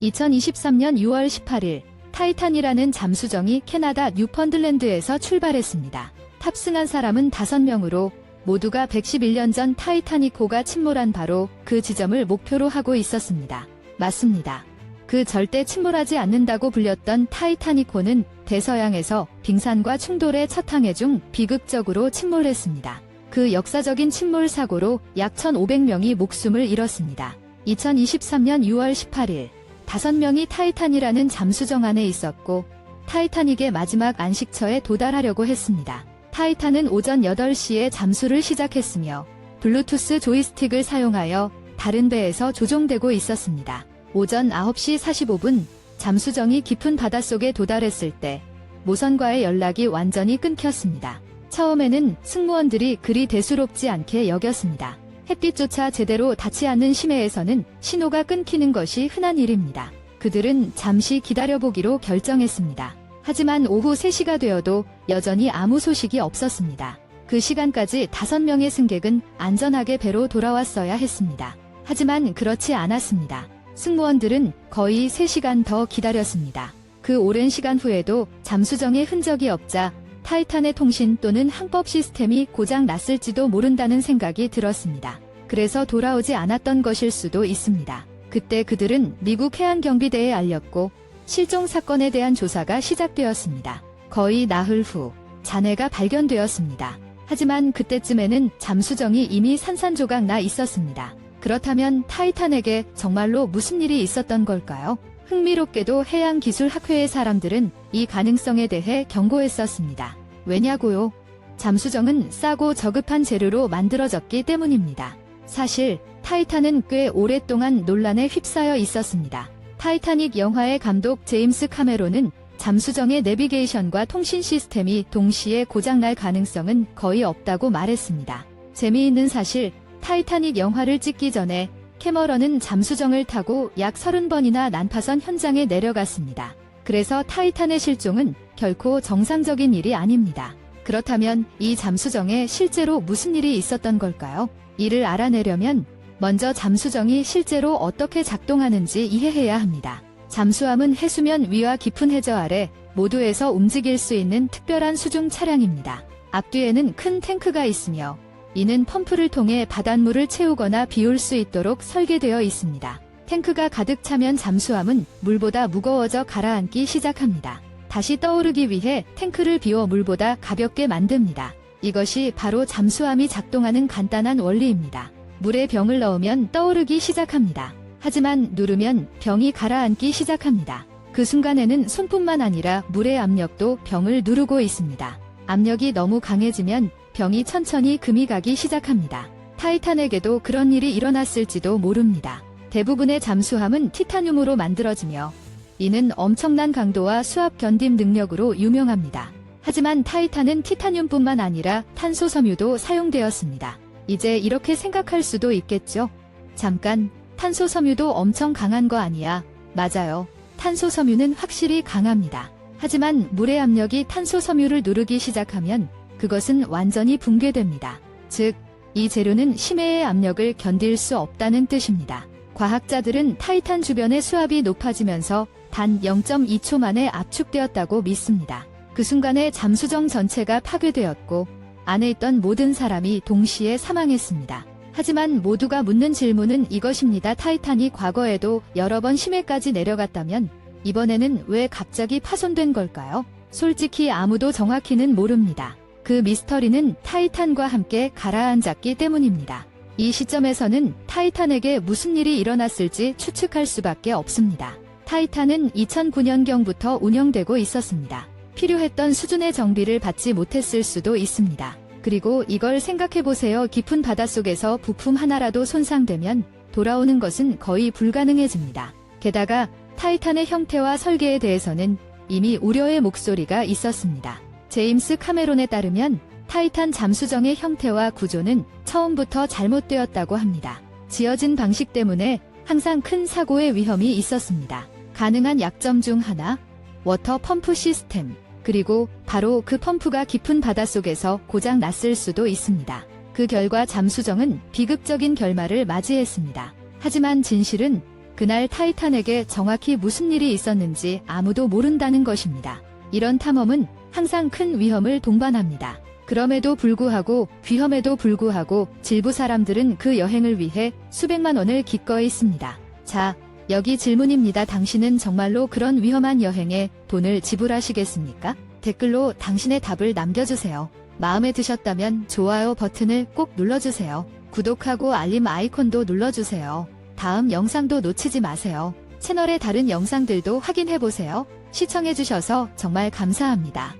2023년 6월 18일 타이탄이라는 잠수정이 캐나다 뉴펀들랜드에서 출발했습니다. 탑승한 사람은 5명으로 모두가 111년 전 타이타닉호가 침몰한 바로 그 지점을 목표로 하고 있었습니다. 맞습니다. 그 절대 침몰하지 않는다고 불렸던 타이타닉호는 대서양에서 빙산과 충돌의 첫 항해 중 비극적으로 침몰했습니다. 그 역사적인 침몰 사고로 약 1,500명이 목숨을 잃었습니다. 2023년 6월 18일 5명이 타이탄이라는 잠수정 안에 있었고 타이타닉의 마지막 안식처에 도달하려고 했습니다. 타이탄은 오전 8시에 잠수를 시작했으며 블루투스 조이스틱을 사용하여 다른 배에서 조종되고 있었습니다. 오전 9시 45분 잠수정이 깊은 바닷속에 도달했을 때 모선과의 연락이 완전히 끊겼습니다. 처음에는 승무원들이 그리 대수롭지 않게 여겼습니다. 햇빛조차 제대로 닿지 않는 심해에서는 신호가 끊기는 것이 흔한 일입니다. 그들은 잠시 기다려보기로 결정했습니다. 하지만 오후 3시가 되어도 여전히 아무 소식이 없었습니다. 그 시간까지 5명의 승객은 안전하게 배로 돌아왔어야 했습니다. 하지만 그렇지 않았습니다. 승무원들은 거의 3시간 더 기다렸습니다. 그 오랜 시간 후에도 잠수정의 흔적이 없자 타이탄의 통신 또는 항법 시스템이 고장 났을지도 모른다는 생각이 들었습니다. 그래서 돌아오지 않았던 것일 수도 있습니다. 그때 그들은 미국 해안경비대에 알렸고 실종 사건에 대한 조사가 시작되었습니다. 거의 나흘 후 잔해가 발견되었습니다. 하지만 그때쯤에는 잠수정이 이미 산산조각 나 있었습니다. 그렇다면 타이탄에게 정말로 무슨 일이 있었던 걸까요? 흥미롭게도 해양기술학회의 사람들은 이 가능성에 대해 경고했었습니다. 왜냐고요? 잠수정은 싸고 저급한 재료로 만들어졌기 때문입니다. 사실 타이탄은 꽤 오랫동안 논란에 휩싸여 있었습니다. 타이타닉 영화의 감독 제임스 카메론은 잠수정의 내비게이션과 통신 시스템이 동시에 고장날 가능성은 거의 없다고 말했습니다. 재미있는 사실, 타이타닉 영화를 찍기 전에 캐머런은 잠수정을 타고 약 30번이나 난파선 현장에 내려갔습니다. 그래서 타이탄의 실종은 결코 정상적인 일이 아닙니다. 그렇다면 이 잠수정에 실제로 무슨 일이 있었던 걸까요? 이를 알아내려면 먼저 잠수정이 실제로 어떻게 작동하는지 이해해야 합니다. 잠수함은 해수면 위와 깊은 해저 아래 모두에서 움직일 수 있는 특별한 수중 차량입니다. 앞뒤에는 큰 탱크가 있으며 이는 펌프를 통해 바닷물을 채우거나 비울 수 있도록 설계되어 있습니다. 탱크가 가득 차면 잠수함은 물보다 무거워져 가라앉기 시작합니다. 다시 떠오르기 위해 탱크를 비워 물보다 가볍게 만듭니다. 이것이 바로 잠수함이 작동하는 간단한 원리입니다. 물에 병을 넣으면 떠오르기 시작합니다. 하지만 누르면 병이 가라앉기 시작합니다. 그 순간에는 손뿐만 아니라 물의 압력도 병을 누르고 있습니다. 압력이 너무 강해지면 병이 천천히 금이 가기 시작합니다. 타이탄에게도 그런 일이 일어났을지도 모릅니다. 대부분의 잠수함은 티타늄으로 만들어지며 이는 엄청난 강도와 수압 견딤 능력으로 유명합니다. 하지만 타이탄은 티타늄뿐만 아니라 탄소 섬유도 사용되었습니다. 이제 이렇게 생각할 수도 있겠죠? 잠깐, 탄소 섬유도 엄청 강한 거 아니야? 맞아요. 탄소 섬유는 확실히 강합니다. 하지만 물의 압력이 탄소 섬유를 누르기 시작하면 그것은 완전히 붕괴됩니다. 즉, 이 재료는 심해의 압력을 견딜 수 없다는 뜻입니다. 과학자들은 타이탄 주변의 수압이 높아지면서 단 0.2초 만에 압축되었다고 믿습니다. 그 순간에 잠수정 전체가 파괴되었고 안에 있던 모든 사람이 동시에 사망했습니다. 하지만 모두가 묻는 질문은 이것입니다. 타이탄이 과거에도 여러 번 심해까지 내려갔다면 이번에는 왜 갑자기 파손된 걸까요? 솔직히 아무도 정확히는 모릅니다. 그 미스터리는 타이탄과 함께 가라앉았기 때문입니다. 이 시점에서는 타이탄에게 무슨 일이 일어났을지 추측할 수밖에 없습니다. 타이탄은 2009년경부터 운영되고 있었습니다. 필요했던 수준의 정비를 받지 못했을 수도 있습니다. 그리고 이걸 생각해보세요. 깊은 바닷속에서 부품 하나라도 손상되면 돌아오는 것은 거의 불가능해집니다. 게다가 타이탄의 형태와 설계에 대해서는 이미 우려의 목소리가 있었습니다. 제임스 카메론에 따르면 타이탄 잠수정의 형태와 구조는 처음부터 잘못되었다고 합니다. 지어진 방식 때문에 항상 큰 사고의 위험이 있었습니다. 가능한 약점 중 하나, 워터 펌프 시스템, 그리고 바로 그 펌프가 깊은 바닷속에서 고장 났을 수도 있습니다. 그 결과 잠수정은 비극적인 결말을 맞이했습니다. 하지만 진실은 그날 타이탄에게 정확히 무슨 일이 있었는지 아무도 모른다는 것입니다. 이런 탐험은 항상 큰 위험을 동반합니다. 그럼에도 불구하고 위험에도 불구하고 일부 사람들은 그 여행을 위해 수백만 원을 기꺼이 씁니다. 자, 여기 질문입니다. 당신은 정말로 그런 위험한 여행에 돈을 지불하시겠습니까? 댓글로 당신의 답을 남겨주세요. 마음에 드셨다면 좋아요 버튼을 꼭 눌러주세요. 구독하고 알림 아이콘도 눌러주세요. 다음 영상도 놓치지 마세요. 채널의 다른 영상들도 확인해보세요. 시청해주셔서 정말 감사합니다.